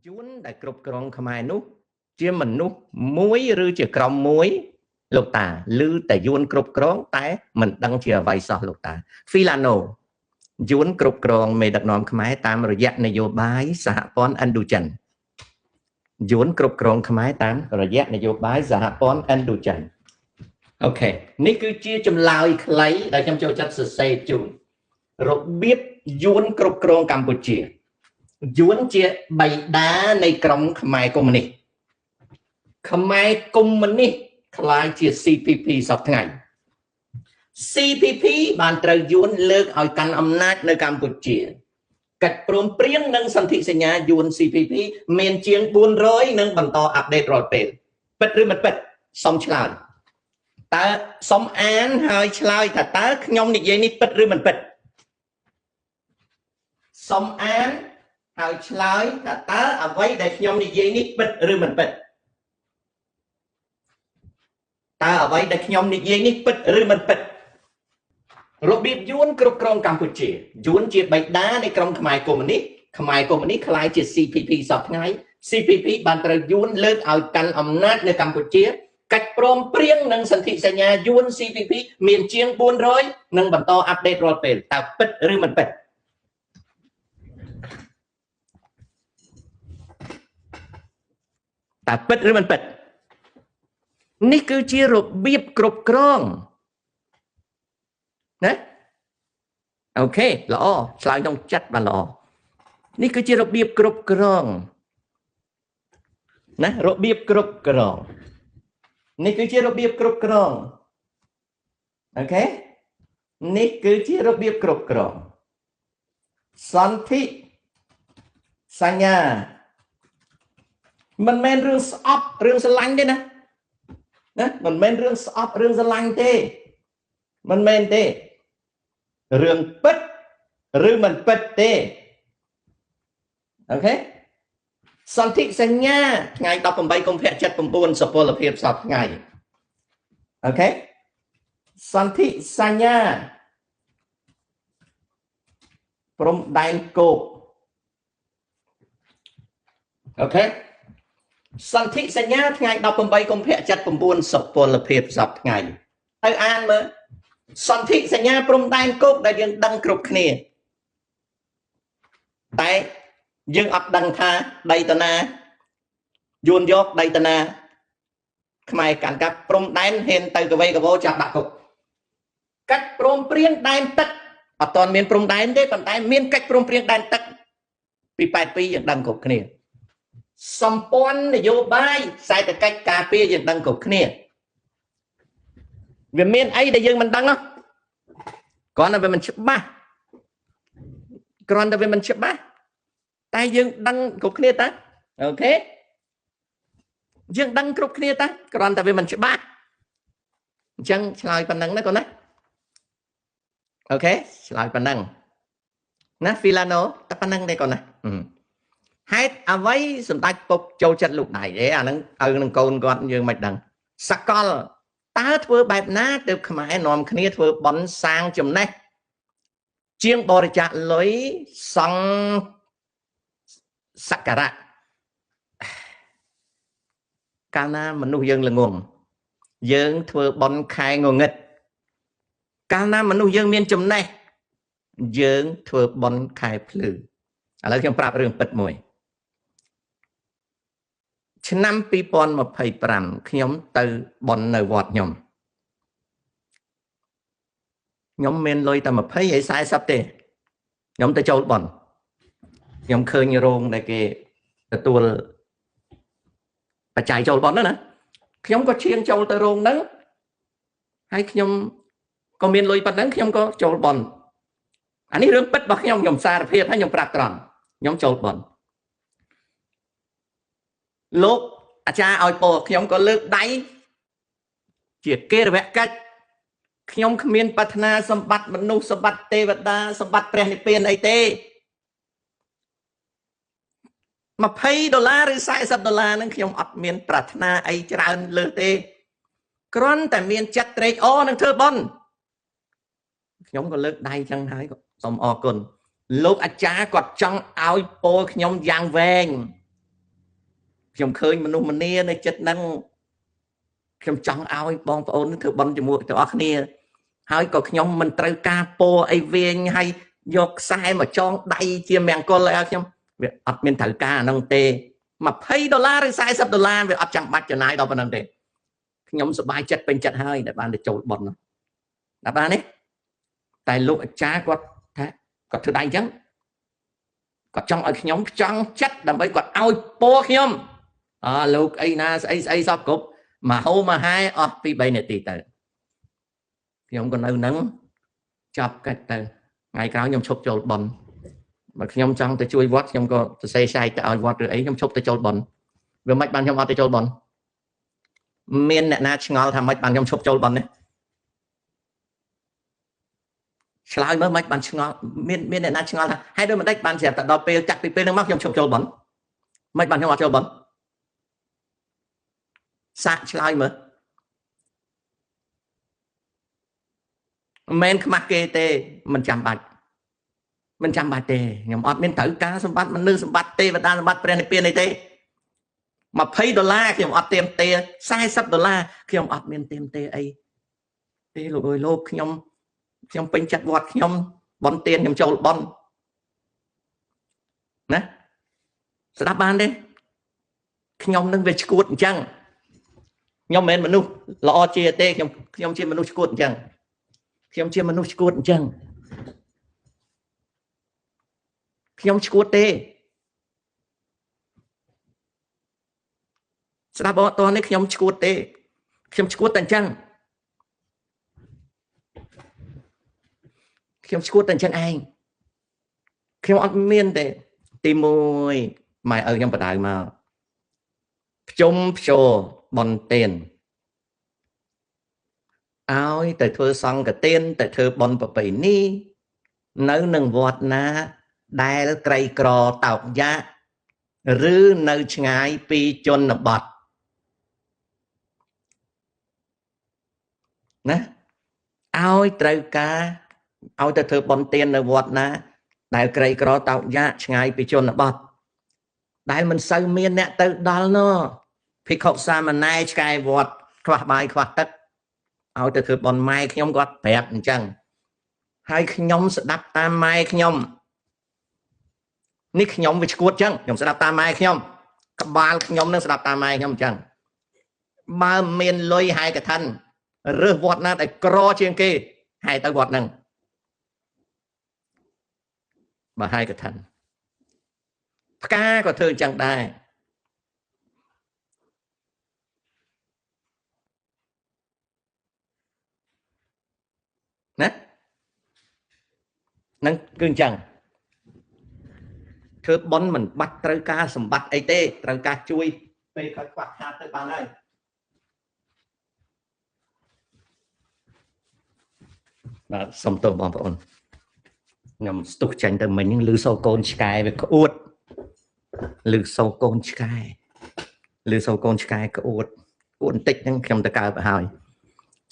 យួនដែលគ្រប់គ្រងខ្មែរនោះជាមនុស្សមួយឬជាក្រុមមួយលោកតាឬតែយួនគ្រប់គ្រងតែមិនដឹងជាអ្វីសោះលោកតា Filano យួនគ្រប់គ្រងមេដឹកនាំខ្មែរតាមរយៈនយោបាយសហព័ន្ធឥណ្ឌូចិនយួនគ្រប់គ្រងខ្មែរតាមរយៈនយោបាយសហព័ន្ធឥណ្ឌូចិនអូខេនេះគឺជាចម្លើយខ្លីដែលខ្ញុំចូលចិត្តសរសេរជូនរបៀបយួនគ្រប់គ្រងកម្ពុជាយួនជាបិតានៃក្រុមខ្មែរកុម្មុយនីសខ្មែរកុម្មុយនីសខ្លាយជា CPP សពថ្ងៃ CPP បានត្រូវយួនលើកឲ្យកាន់អំណាចនៅកម្ពុជាកិច្ចព្រមព្រៀងនិងសន្ធិសញ្ញាយួន CPP មានជាង400និងបន្តអាប់ដេតរាល់ពេលពិតឬមិនពិតសូមឆ្លើយតើសូមអានហើយឆ្លើយថាតើខ្ញុំនិយាយនេះពិតឬមិនពិតសូមអានហើយឆ្លើយថាតើអ្វីដែលខ្ញុំនិយាយនេះពិតឬមិនពិតតើអ្វីដែលខ្ញុំនិយាយនេះពិតឬមិនពិតរបៀបយួនគ្រប់គ្រងកម្ពុជាយួនជាបិតានៃក្រុមខ្មែរកុម្មុយនីសខ្មែរកុម្មុយនីសខ្លាយជា CPP សពថ្ងៃ CPP បានត្រូវយួនលើកឲ្យកាន់អំណាចនៅកម្ពុជាកិច្ចព្រមព្រៀងនិងសន្ធិសញ្ញាយួន CPP មានជាង400និងបន្តអាប់ដេតរាល់ពេលតើពិតឬមិនពិតតើពិតឬមិនពិតនេះគឺជារបៀបគ្រប់គ្រងណាអូខេល្អឆ្លើយក្នុងចិត្តបានល្អនេះគឺជារបៀបគ្រប់គ្រងណារបៀបគ្រប់គ្រងនេះគឺជារបៀបគ្រប់គ្រងអូខេនេះគឺជារបៀបគ្រប់គ្រងសន្ធិសញ្ញាមិនមែនរឿងស្អប់រឿងស្រឡាញ់ទេណាមិនមែនរឿងស្អប់រឿងស្រឡាញ់ទេមិនមែនទេរឿងពិតឬមិនពិតទេអូខេសន្ធិសញ្ញាថ្ងៃ18កុម្ភៈ79សុពលភាពសពថ្ងៃអូខេសន្ធិសញ្ញាព្រំដែនគោកអូខេសន្ធិសញ្ញាថ្ងៃ18កុម្ភៈ79សុពលភាពសពថ្ងៃទៅអានមើលសន្ធិសញ្ញាព្រំដែនគោកដែលយើងដឹងគ្រប់គ្នាតែយើងអត់ដឹងថាដីតាណាយួនយកដីតាណាខ្មែរកាន់កាប់ព្រំដែនហ៊ានទៅកវេកវោចាប់ដាក់គុកកិច្ចព្រមព្រៀងដែនទឹកអត់ទាន់មានព្រំដែនទេប៉ុន្តែមានកិច្ចព្រមព្រៀងដែនទឹកពី82យើងដឹងគ្រប់គ្នាសម្ព័ន្ធនយោបាយសេដ្ឋកិច្ចការពារយើងដឹងគ្រប់គ្នាវាមានអីដែលយើងមិនដឹងហ៎គ្រាន់តែវាមិនច្បាស់តែយើងដឹងគ្រប់គ្នាតាអូខេយើងដឹងគ្រប់គ្នាតាគ្រាន់តែវាមិនច្បាស់អញ្ចឹងឆ្លើយប៉ុណ្ណឹងណាកូនណាអូខេឆ្លើយប៉ុណ្ណឹងណា Filano តែប៉ុណ្ណឹងទេកូនណាហេតុអ្វីសម្ដេចពុកចូលចិត្តលោកដៃអាហ្នឹងឪនឹងកូនគាត់យើងមិនដឹងសកលតើធ្វើបែបណាទើបខ្មែរនាំគ្នាធ្វើបន់សាងចំណេះជាងបរិច្ចាគលុយសង់សក្ការៈកាលណាមនុស្សយើងល្ងងយើងធ្វើបន់ខែងងឹតកាលណាមនុស្សយើងមានចំណេះយើងធ្វើបន់ខែភ្លឺឥឡូវខ្ញុំប្រាប់រឿងពិតមួយឆ្នាំ2025ខ្ញុំទៅបន់នៅវត្តខ្ញុំមានលុយតែ20ហើយ40ទេខ្ញុំទៅចូលបន់ខ្ញុំឃើញរោងដែលគេទទួលបច្ច័យចូលបន់ណាខ្ញុំក៏ឈានចូលទៅរោងហ្នឹងហើយខ្ញុំក៏មានលុយប៉ុណ្ណឹងខ្ញុំក៏ចូលបន់អានេះរឿងពិតរបស់ខ្ញុំសារភាពហើយខ្ញុំប្រាប់ត្រង់ខ្ញុំចូលបន់លោកអាចារ្យឲ្យពរខ្ញុំក៏លើកដៃជាគេរវកិច្ចខ្ញុំគ្មានប្រាថ្នាសម្បត្តិមនុស្សសម្បត្តិទេវតាសម្បត្តិព្រះនិព្វានអីទេ$20ឬ$40ហ្នឹងខ្ញុំអត់មានប្រាថ្នាអីច្រើនលើសទេគ្រាន់តែមានចិត្តត្រេកអរនឹងធ្វើបុណ្យខ្ញុំក៏លើកដៃចឹងហើយសូមអរគុណលោកអាចារ្យគាត់ចង់ឲ្យពរខ្ញុំយ៉ាងវែង ខ្ញុំឃើញមនុស្សម្នានៅចិត្តហ្នឹងខ្ញុំចង់ឲ្យបងប្អូនធ្វើបន់ជាមួយទាំងអស់គ្នាហើយក៏ខ្ញុំមិនត្រូវការពោអីវិញហើយយកខ្សែមកចងដៃជាមង្គលឲ្យខ្ញុំវាអត់មានត្រូវការអាហ្នឹងទេ$20ឬ$40វាអត់ចាំបាច់ចំណាយដល់ប៉ុណ្្នឹងទេខ្ញុំសប្បាយចិត្តពេញចិត្តហើយដែលបានទៅចូលបន់នោះដល់បានទេតែលោកអាចារ្យគាត់ថាគាត់ធ្វើដៃអញ្ចឹងគាត់ចង់ឲ្យខ្ញុំចង់ចិត្តដើម្បីគាត់ឲ្យពោខ្ញុំលោកអីណាស្អីសពគ្រប់មកហូមកហែអស់ពី3នាទីទៅខ្ញុំក៏នៅនឹងចាប់កាច់ទៅថ្ងៃក្រោយខ្ញុំឈប់ចូលបន់បើខ្ញុំចង់ទៅជួយវត្តខ្ញុំក៏សរសេរឆែកទៅឲ្យវត្តឬអីខ្ញុំឈប់ទៅចូលបន់វាមិនបានខ្ញុំអត់ទៅចូលបន់មានអ្នកណាឆ្ងល់ថាមិនបានខ្ញុំឈប់ចូលបន់ទេឆ្លើយមើលមិនបានឆ្ងល់មានអ្នកណាឆ្ងល់ថាហើយដូចមិនដេចបានស្រាប់តែដល់ពេលចាក់ពីពេលហ្នឹងមកខ្ញុំឈប់ចូលបន់មិនបានខ្ញុំអត់ចូលបន់សាក់ឆ្លើយមើលមិនខ្មាស់គេទេមិនចាំបាច់ទេខ្ញុំអត់មានត្រូវការសម្បត្តិមនុស្សសម្បត្តិទេវតាសម្បត្តិព្រះនិព្វានអីទេ$20ខ្ញុំអត់ទៀមទេ$40ខ្ញុំអត់មានទៀមទេអីទេលោកអើយលោកខ្ញុំពេញចិត្តវត្តខ្ញុំបន់ទៀនខ្ញុំចូលបន់ណាស្ដាប់បានទេខ្ញុំនឹងវាឈួតអញ្ចឹងខ្ញុំមិនមែនមនុស្សល្អជាទេខ្ញុំជាមនុស្សឈួតអញ្ចឹងខ្ញុំឈួតទេស្ដាប់អត់តនេះខ្ញុំឈួតទេខ្ញុំឈួតតែអញ្ចឹងខ្ញុំឈួតតែអញ្ចឹងឯងខ្ញុំអត់មានទេទី1ម៉ែឪខ្ញុំបដៅមកភ្ជុំភ្ជរបនទៀនឲ្យទៅធ្វើសង្ឃទានទៅធ្វើបន់ប្រពៃណីនៅនឹងវត្តណាដែលក្រីក្រតោកយ៉ាឬនៅឆ្ងាយពីជនបទណាឲ្យត្រូវការឲ្យទៅធ្វើបន់ទាននៅវត្តណាដែលក្រីក្រតោកយ៉ាឆ្ងាយពីជនបទដែលមិនសូវមានអ្នកទៅដល់នោះភិក្ខុសាមណេរឆ្កែវត្តខ្វះបាយខ្វះទឹកឲ្យទៅធ្វើបន់ម៉ែខ្ញុំគាត់ប្រាប់អញ្ចឹងហើយខ្ញុំស្ដាប់តាមម៉ែខ្ញុំនេះខ្ញុំវាឈួតអញ្ចឹងខ្ញុំស្ដាប់តាមម៉ែខ្ញុំក្បាលខ្ញុំនឹងស្ដាប់តាមម៉ែខ្ញុំអញ្ចឹងបើមានលុយហើយកឋិនរើសវត្តណាដែលក្រជាងគេហើយទៅវត្តហ្នឹងបើហើយកឋិនផ្កាក៏ធ្វើអញ្ចឹងដែរណាហ្នឹងគឺអញ្ចឹងធ្វើបន់មិនបាច់ត្រូវការសម្បត្តិអីទេត្រូវការជួយពេលគាត់ខ្វះខាតទៅបានហើយបាទសូមទោសបងប្អូនខ្ញុំស្ទុះចាញ់ទៅមិញហ្នឹងឮសូរកូនឆ្កែវាក្អួតឮសូរកូនឆ្កែក្អួតបន្តិចហ្នឹងខ្ញុំទៅកើបហើយ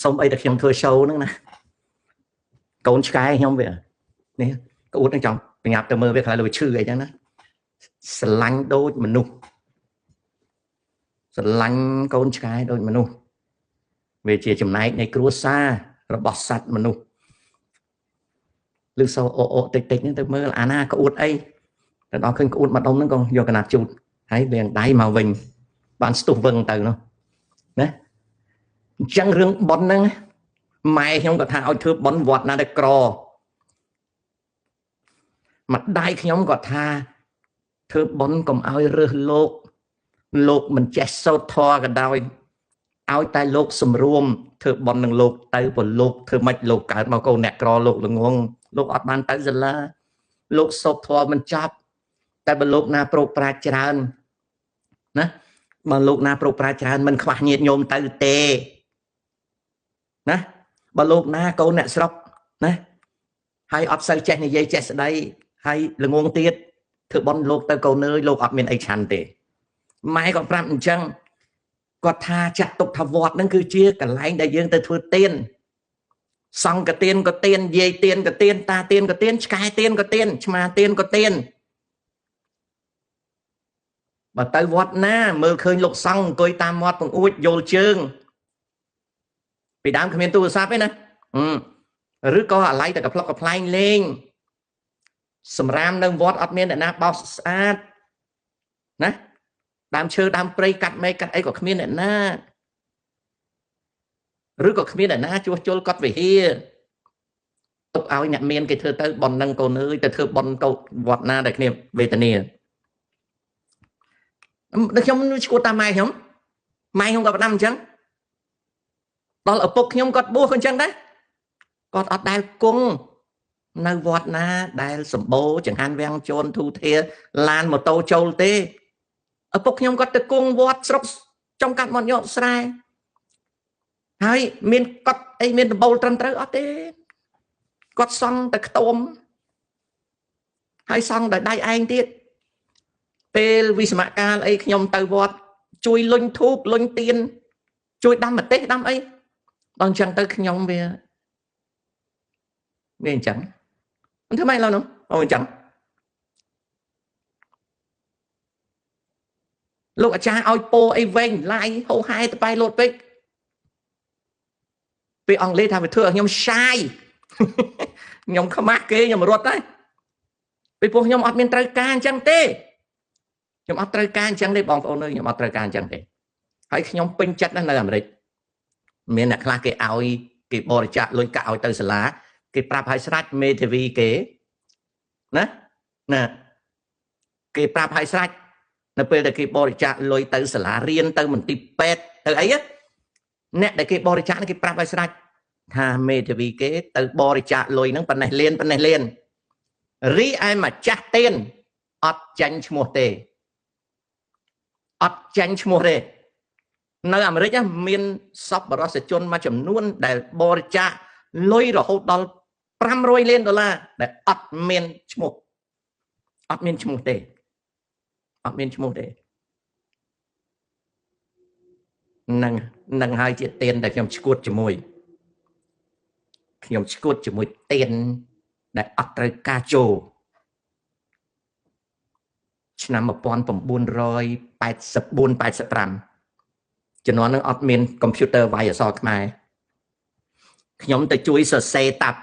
សូមអីតែខ្ញុំធ្វើ show ហ្នឹងណាកូនឆ្កែខ្ញុំវានេះក្អួតហ្នឹងចង់បញ្ញាប់ទៅមើលវាខ្លាចវាឈឺអីចឹងណាស្រឡាញ់ដូចមនុស្សស្រឡាញ់កូនឆ្កែដូចមនុស្សវាជាចំណែកនៃគ្រួសាររបស់សត្វមនុស្សឬសូអូតិចហ្នឹងទៅមើលអាណាក្អួតអីទៅដល់ឃើញក្អួតម្ដុំហ្នឹងក៏យកកណាត់ជូតហើយវាងដៃមកវិញបានស្ទុះវឹងទៅនោះណាអញ្ចឹងរឿងប៉ុនហ្នឹងម៉ែខ្ញុំក៏ថាឲ្យធ្វើប៉ុនវត្តណាដែលក្រម្ដាយខ្ញុំក៏ថាធ្វើប៉ុនកុំឲ្យរើសលោកមិនចេះសូត្រធម៌ក៏ដោយឲ្យតែលោកសម្រួមធ្វើប៉ុននឹងលោកទៅព្រោះលោកធ្វើម៉េចលោកកើតមកកូនអ្នកក្រលោកល្ងងលោកអត់បានទៅសាលាលោកសូត្រធម៌មិនចប់តែបើលោកណាប្រោកប្រាជ្ញច្រើនណាបើលោកណាប្រោកប្រាជ្ញច្រើនមិនខ្វះញាតិញោមទៅទេណាបើលោកណាកូនអ្នកស្រុកណាហើយអត់សូវចេះនិយាយចេះស្ដីហើយល្ងងទៀតធ្វើបន់លោកទៅកូនអើយលោកអត់មានអីឆាន់ទេម៉ែគាត់ប្រាប់អញ្ចឹងគាត់ថាចាត់ទុកថាវត្តហ្នឹងគឺជាកន្លែងដែលយើងទៅធ្វើទានសង្ឃទានក៏ទានយាយទានក៏ទានតាទានក៏ទានឆ្កែទានក៏ទានឆ្មាទានក៏ទាន mà tới vót na mơ khơi lục xong coi tam vót bằng út vô chương vì đám khmer tu sáp ấy nè rứa có lại từ cặp play lên sầm ram nâng vót ọt miên để na bao sát nè đám chơi đám play cắt mấy cắt ấy của khmer để na rứa có khmer để na chua chua cắt về here tục áo nhặt miên cái thơ tới bòn nâng cô nữ từ thơ bòn câu vót na để khmer về tận nè được không cô ta mai không gặp năm chăng đó là bốc nhóm có bố con chăng đấy còn ở đài cung nơi vọt na đài sầm bố chẳng hạn vang chôn thu thia lan một tô châu tê ở bốc nhóm có từ cung vọt sốc trong các món nhộn sai hay miền cọt ấy miền bầu trần tới ở tê cọt xong từ tôm hay xong tại đây anh tiết pe vì mà ca ấy nhóm từ vọt chui lưng thuốc lưng tiền chui đâm mà tết đâm ấy bằng chẳng tới nhóm về về chẳng thứ mấy lâu nữa ông chẳng lúc cha oi po ai veng lại hậu hai tay lột bích vì ông lê tham về thưa nhóm sai nhóm không mắc kế nhóm ruột đấy vìពួកខ្ញុំអត់មានត្រូវការអញ្ចឹងទេខ្ញុំអត់ត្រូវការអញ្ចឹងទេបងប្អូនơiខ្ញុំអត់ត្រូវការអញ្ចឹងទេហើយខ្ញុំពេញចិត្តណាស់នៅអាមេរិកមានអ្នកខ្លះគេឲ្យគេបរិច្ចាគលុយកាក់ឲ្យទៅសាលាគេប្រាប់ឲ្យស្រេចមេធាវីគេណាគេប្រាប់ឲ្យស្រេចនៅពេលដែលគេបរិច្ចាគលុយទៅសាលារៀនទៅមន្ទីរពេទ្យទៅអីអ្នកដែលគេបរិច្ចាគគេប្រាប់ឲ្យស្រេចថាមេធាវីគេទៅបរិច្ចាគលុយហ្នឹងប៉ុណ្ណេះលានរីឯម្ចាស់ទៀនអត់ចាញ់ឈ្មោះទេអត់ចាញ់ឈ្មោះទេនៅអាមេរិកមានសប្បុរសជនមួយចំនួនដែលបរិច្ចាគលុយរហូតដល់$500 លានដែលអត់មានឈ្មោះទេនឹងហើយជាទៀនដែលខ្ញុំឈួតជាមួយទៀនដែលអត់ត្រូវការចូលឆ្នាំ1984-85ជំនាន់នឹងអត់មានកុំព្យូទ័រវាយអក្សរខ្មែរខ្ញុំទៅជួយសរសេរតាប់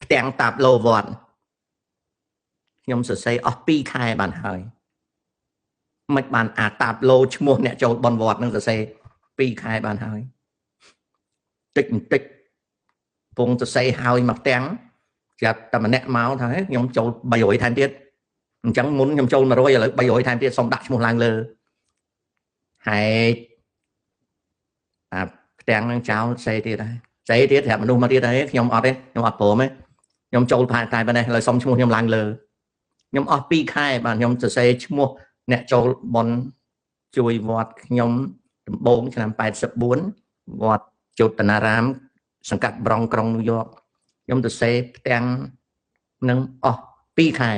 ផ្ទាំងតាប់ឡូវ័នខ្ញុំសរសេរអស់2ខែបានហើយមិនបានអាតាប់ឡូឈ្មោះអ្នកចូលបនវត្តនឹងសរសេរ2ខែបានហើយតិចពងសរសេរហើយមកផ្ទាំងចាប់តែម្នាក់មកថាខ្ញុំចូល300ថែមទៀតអញ្ចឹងមុនខ្ញុំចូល100ឥឡូវ300ថែមទៀតសុំដាក់ឈ្មោះឡើងលើហើយអាផ្ទាំងនឹងចោលសេទៀតប្រាប់មនុស្សមកទៀតហើយខ្ញុំអត់ទេខ្ញុំអត់ព្រមទេខ្ញុំចូលផាតែប៉ុណ្ណេះឥឡូវសុំឈ្មោះខ្ញុំឡើងលើខ្ញុំអស់2ខែបាទខ្ញុំសរសេរឈ្មោះអ្នកចូលបនជួយវត្តខ្ញុំដំបូងឆ្នាំ84វត្តជោតនារាមសង្កាត់ក្រុងញូវយ៉កខ្ញុំទៅសេផ្ទាំងនឹងអស់2ខែ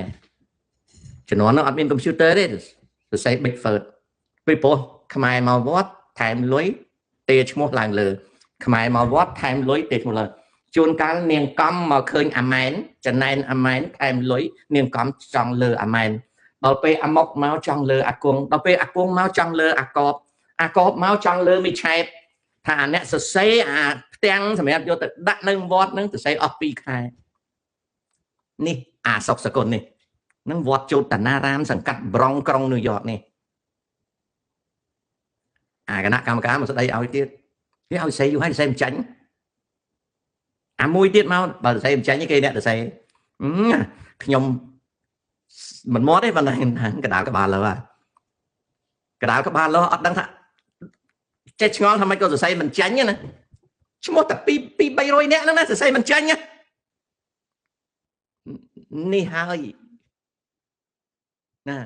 ជំនាន់នោះអត់មានកុំព្យូទ័រទេទៅសេ Big First ពីព្រោះខ្មែរមកវត្តថែមលុយទេឈ្មោះឡើងលើខ្មែរមកវត្តថែមលុយទេឈ្មោះលើជួនកាលនាងកំមកឃើញអាម៉ែនចំណែនអាម៉ែនថែមលុយនាងកំចង់លើអាម៉ែនដល់ពេលអាមុកមកចង់លើអាគង់ដល់ពេលអាគង់មកចង់លើអាកបមកចង់លើមីឆែបថាអាអ្នកសរសេរអាផ្ទាំងសម្រាប់យកទៅដាក់នៅវត្តហ្នឹងសរសេរអស់2ខែនេះអាសុកសកុននេះនឹងវត្តជោតនារាមសង្កាត់ក្រុងញូវយ៉កនេះអាគណៈកម្មការមកស្ដីឲ្យទៀតគេឲ្យសរសេរយូរហើយសរសេរមិនចាញ់អាមួយទៀតមកបើសរសេរមិនចាញ់គេអ្នកសរសេរខ្ញុំមិនមកទេប៉ុន្តែកដាលក្បាលលើអត់ដឹងថាចេះឆ្ងល់ថាម៉េចក៏សរសេរមិនចាញ់ណាឈ្មោះតែ200-300នាក់ហ្នឹងណាសរសេរមិនចាញ់នេះហើយណា